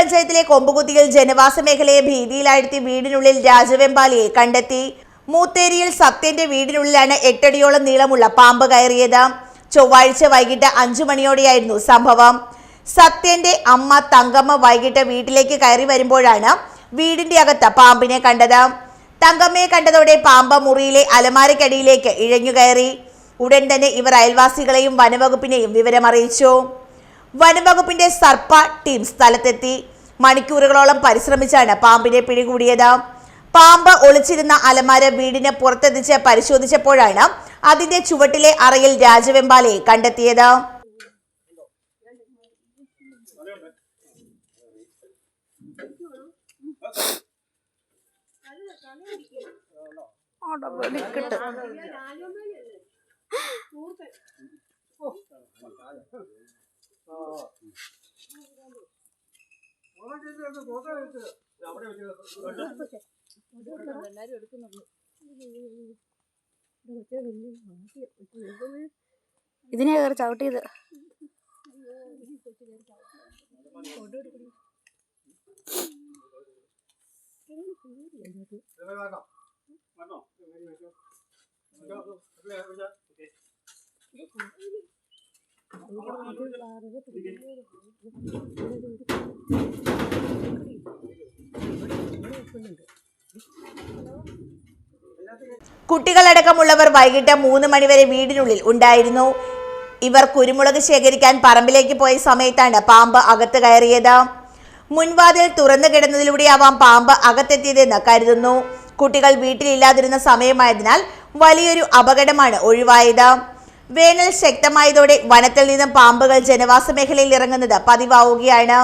പഞ്ചായത്തിലെ കൊമ്പുകുത്തിയിൽ ജനവാസ മേഖലയെ ഭീതിയിലാഴ്ത്തി വീടിനുള്ളിൽ രാജവെമ്പാലയെ കണ്ടെത്തി. മൂത്തേരിയിൽ സത്യന്റെ വീടിനുള്ളിലാണ് 8 അടിയോളം നീളമുള്ള പാമ്പ് കയറിയത്. ചൊവ്വാഴ്ച വൈകിട്ട് 5 മണിയോടെയായിരുന്നു സംഭവം. സത്യന്റെ അമ്മ തങ്കമ്മ വൈകിട്ട് വീട്ടിലേക്ക് കയറി വരുമ്പോഴാണ് വീടിന്റെ അകത്ത് പാമ്പിനെ കണ്ടത്. തങ്കമ്മയെ കണ്ടതോടെ പാമ്പ് മുറിയിലെ അലമാരക്കടിയിലേക്ക് ഇഴഞ്ഞു കയറി. ഉടൻ തന്നെ ഇവർ അയൽവാസികളെയും വനവകുപ്പിനെയും വിവരമറിയിച്ചു. വനവകുപ്പിന്റെ സർപ്പ ടീം സ്ഥലത്തെത്തി. മണിക്കൂറുകളോളം പരിശ്രമിച്ചാണ് പാമ്പിനെ പിടികൂടിയത്. പാമ്പ് ഒളിച്ചിരുന്ന അലമാര വീടിന് പുറത്തെത്തിച്ച് പരിശോധിച്ചപ്പോഴാണ് അതിന്റെ ചുവട്ടിലെ അറയിൽ രാജവെമ്പാലയെ കണ്ടെത്തിയത്. ഇതിനെ കയറി ചവിട്ടിയത്. കുട്ടികളടക്കമുള്ളവർ വൈകിട്ട് 3 മണിവരെ വീടിനുള്ളിൽ ഉണ്ടായിരുന്നു. ഇവർ കുരുമുളക് ശേഖരിക്കാൻ പറമ്പിലേക്ക് പോയ സമയത്താണ് പാമ്പ് അകത്ത് കയറിയത്. മുൻവാതിൽ തുറന്നു കിടന്നതിലൂടെയാവാം പാമ്പ് അകത്തെത്തിയതെന്ന് കരുതുന്നു. കുട്ടികൾ വീട്ടിലില്ലാതിരുന്ന സമയമായതിനാൽ വലിയൊരു അപകടമാണ് ഒഴിവായത്. വേനൽ ശക്തമായതോടെ വനത്തിൽ നിന്നും പാമ്പുകൾ ജനവാസ മേഖലയിൽ ഇറങ്ങുന്നത് പതിവാവുകയാണ്.